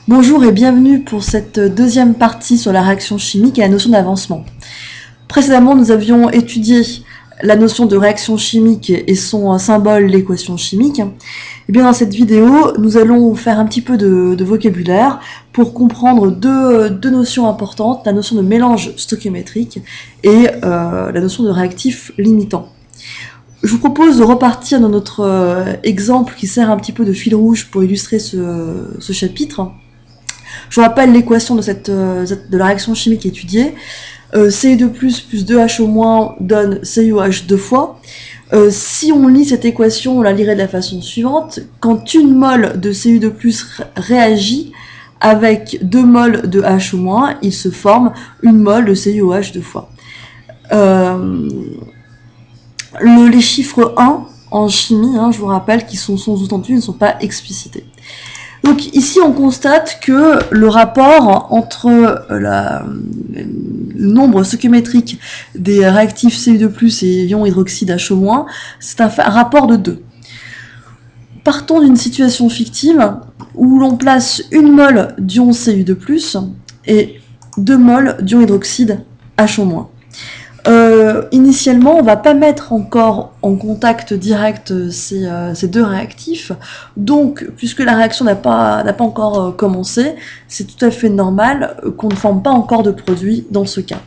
Bonjour et bienvenue pour cette deuxième partie sur la réaction chimique et la notion d'avancement. Précédemment, nous avions étudié la notion de réaction chimique et son symbole, l'équation chimique. Et bien dans cette vidéo, nous allons faire un petit peu de vocabulaire pour comprendre deux notions importantes, la notion de mélange stoichiométrique et la notion de réactif limitant. Je vous propose de repartir dans notre exemple qui sert un petit peu de fil rouge pour illustrer ce chapitre. Je vous rappelle l'équation de la réaction chimique étudiée. CU2 plus 2HO- donne CuOH deux fois. Si on lit cette équation, on la lirait de la façon suivante. Quand une mole de CU2 plus réagit avec 2 moles de HO-, il se forme une mole de CuOH deux fois. Les chiffres 1 en chimie, je vous rappelle, qui sont sous-entendus, ne sont pas explicités. Donc ici, on constate que le rapport entre le nombre stoichiométrique des réactifs CU2+, et ion hydroxyde HO-, c'est un rapport de 2. Partons d'une situation fictive où l'on place une mole d'ion CU2+, et 2 moles d'ion hydroxyde HO-. Initialement, on ne va pas mettre encore en contact direct ces deux réactifs, donc puisque la réaction n'a pas encore commencé, c'est tout à fait normal qu'on ne forme pas encore de produit dans ce cas.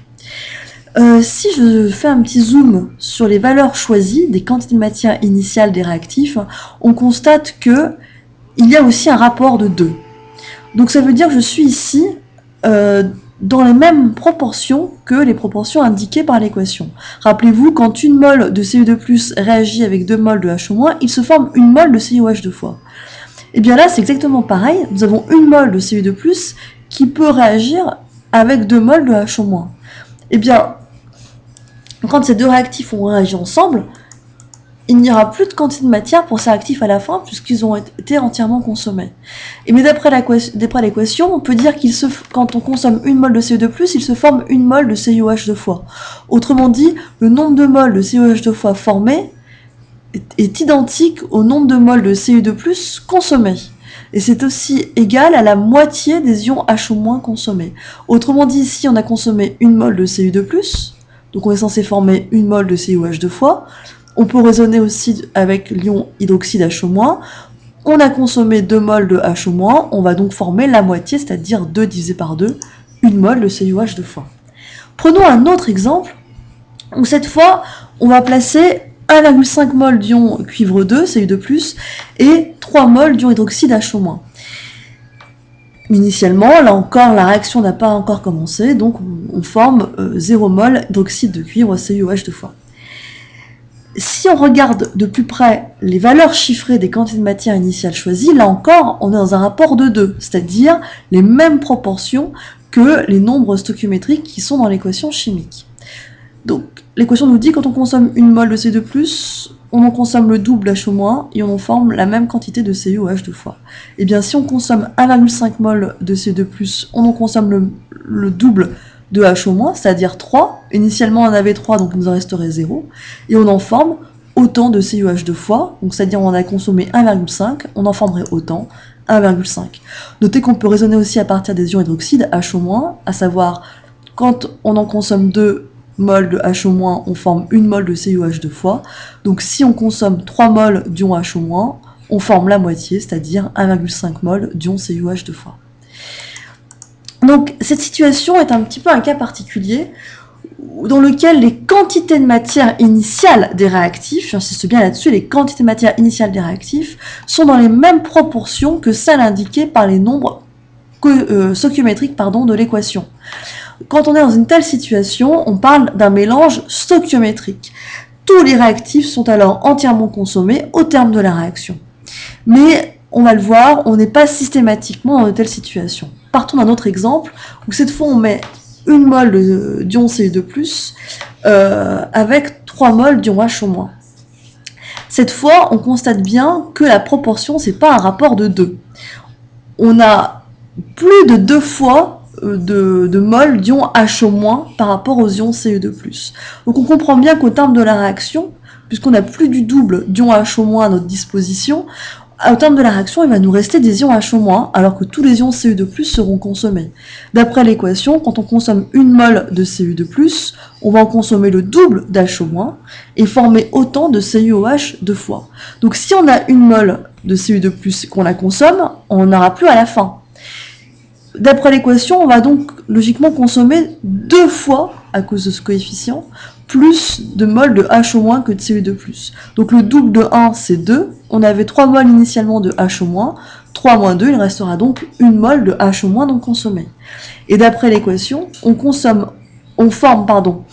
Si je fais un petit zoom sur les valeurs choisies des quantités de matière initiale des réactifs, on constate qu'il y a aussi un rapport de 2. Donc ça veut dire que je suis ici dans les mêmes proportions que les proportions indiquées par l'équation. Rappelez-vous, quand une mole de CU2+, réagit avec 2 moles de HO-, il se forme une mole de CuOH deux fois. Et bien là, c'est exactement pareil. Nous avons une mole de CU2+, qui peut réagir avec 2 moles de HO-. Et bien, quand ces deux réactifs ont réagi ensemble, il n'y aura plus de quantité de matière pour ces réactifs à la fin, puisqu'ils ont été entièrement consommés. Mais d'après l'équation, on peut dire quand on consomme une mole de CU2+, il se forme une mole de CuOH deux fois. Autrement dit, le nombre de moles de CuOH deux fois formés est identique au nombre de moles de CU2+, consommés. Et c'est aussi égal à la moitié des ions HO- consommés. Autrement dit, ici, on a consommé une mole de CU2+, donc on est censé former une mole de CuOH deux fois. On peut raisonner aussi avec l'ion hydroxyde HO-. On a consommé 2 moles de HO-, on va donc former la moitié, c'est-à-dire 2 divisé par 2, une mole de CuOH deux fois. Prenons un autre exemple, où cette fois, on va placer 1,5 mol d'ion cuivre 2, Cu2+, et 3 moles d'ion hydroxyde HO-. Initialement, là encore, la réaction n'a pas encore commencé, donc on forme 0 mol d'hydroxyde de cuivre CuOH deux fois. Si on regarde de plus près les valeurs chiffrées des quantités de matière initiale choisies, là encore, on est dans un rapport de 2, c'est-à-dire les mêmes proportions que les nombres stoichiométriques qui sont dans l'équation chimique. Donc, l'équation nous dit que quand on consomme une mole de C2+, on en consomme le double HO- et on en forme la même quantité de CuOH deux fois. Et bien, si on consomme 1,5 mol de C2+, on en consomme le double de HO-, c'est-à-dire 3. Initialement, on en avait 3, donc il nous en resterait 0. Et on en forme autant de CuOH deux fois, donc c'est-à-dire on a consommé 1,5, on en formerait autant, 1,5. Notez qu'on peut raisonner aussi à partir des ions hydroxydes HO-, à savoir, quand on en consomme 2 moles de HO-, on forme une mole de CuOH deux fois. Donc si on consomme 3 moles d'ion HO-, on forme la moitié, c'est-à-dire 1,5 mol d'ion CuOH deux fois. Donc cette situation est un petit peu un cas particulier dans lequel les quantités de matière initiale des réactifs, j'insiste bien là-dessus, les quantités de matière initiale des réactifs sont dans les mêmes proportions que celles indiquées par les nombres stoichiométriques de l'équation. Quand on est dans une telle situation, on parle d'un mélange stoichiométrique. Tous les réactifs sont alors entièrement consommés au terme de la réaction. Mais on va le voir, on n'est pas systématiquement dans de telles situations. Partons d'un autre exemple, où cette fois on met une mole d'ion Cu2+, avec 3 moles d'ion HO-. Cette fois, on constate bien que la proportion, c'est pas un rapport de 2. On a plus de 2 fois de moles d'ion HO- par rapport aux ions Cu2+. Donc on comprend bien qu'au terme de la réaction, puisqu'on a plus du double d'ion HO- à notre disposition, au terme de la réaction, il va nous rester des ions HO-, alors que tous les ions Cu2+, seront consommés. D'après l'équation, quand on consomme 1 mol de Cu2+, on va en consommer le double d'HO- et former autant de CuOH 2 fois. Donc si on a 1 mol de Cu2+, qu'on la consomme, on n'en aura plus à la fin. D'après l'équation, on va donc logiquement consommer 2 fois, à cause de ce coefficient, plus de mol de HO- que de Cu2+. Donc le double de 1, c'est 2. On avait 3 mols initialement de HO-, 3 moins 2, il restera donc 1 mol de HO- non consommé. Et d'après l'équation, on forme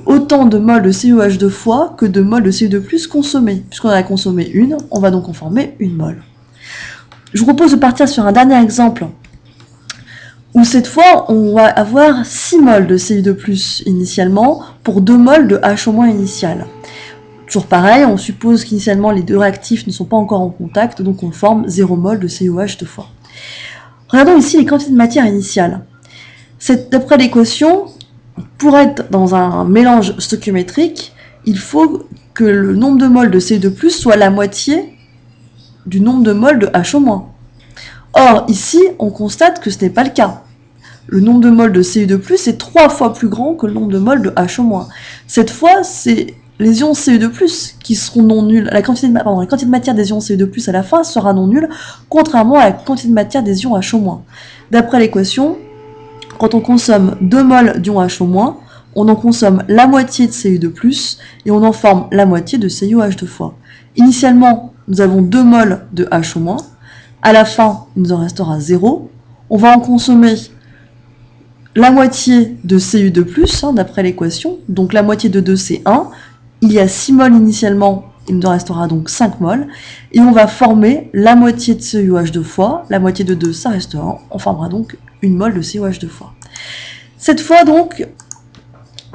autant de mol de CuOH 2 fois que de mol de Cu2+ consommés. Puisqu'on en a consommé une, on va donc en former 1 mol. Je vous propose de partir sur un dernier exemple où cette fois, on va avoir 6 mol de Cu2+ initialement pour 2 mol de HO- initial. Toujours pareil, on suppose qu'initialement les deux réactifs ne sont pas encore en contact, donc on forme 0 mol de CuOH 2 fois. Regardons ici les quantités de matière initiale. D'après l'équation, pour être dans un mélange stoichiométrique, il faut que le nombre de moles de Cu2+ soit la moitié du nombre de moles de HO-. Or, ici, on constate que ce n'est pas le cas. Le nombre de moles de Cu2+ est 3 fois plus grand que le nombre de moles de HO-. Cette fois, c'est les ions Cu2+ qui seront non nuls. La quantité de matière des ions Cu2+ à la fin sera non nulle, contrairement à la quantité de matière des ions HO-. D'après l'équation, quand on consomme 2 moles d'ions HO-, on en consomme la moitié de Cu2+, et on en forme la moitié de CuOH 2 fois. Initialement, nous avons 2 moles de HO-, à la fin, il nous en restera 0. On va en consommer la moitié de Cu2+, d'après l'équation, donc la moitié de 2, c'est 1. Il y a 6 moles initialement, il nous en restera donc 5 moles, et on va former la moitié de CuOH 2 fois, la moitié de 2, ça reste 1, on formera donc 1 mol de CuOH 2 fois. Cette fois donc,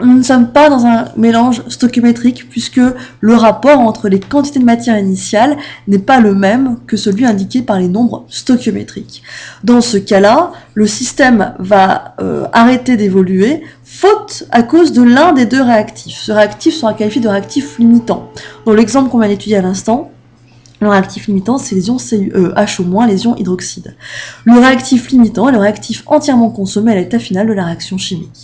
nous ne sommes pas dans un mélange stoichiométrique puisque le rapport entre les quantités de matière initiale n'est pas le même que celui indiqué par les nombres stoichiométriques. Dans ce cas-là, le système va arrêter d'évoluer faute à cause de l'un des deux réactifs. Ce réactif sera qualifié de réactif limitant. Dans l'exemple qu'on vient d'étudier à l'instant, le réactif limitant, c'est les ions HO-, les ions hydroxydes. Le réactif limitant est le réactif entièrement consommé à l'état final de la réaction chimique.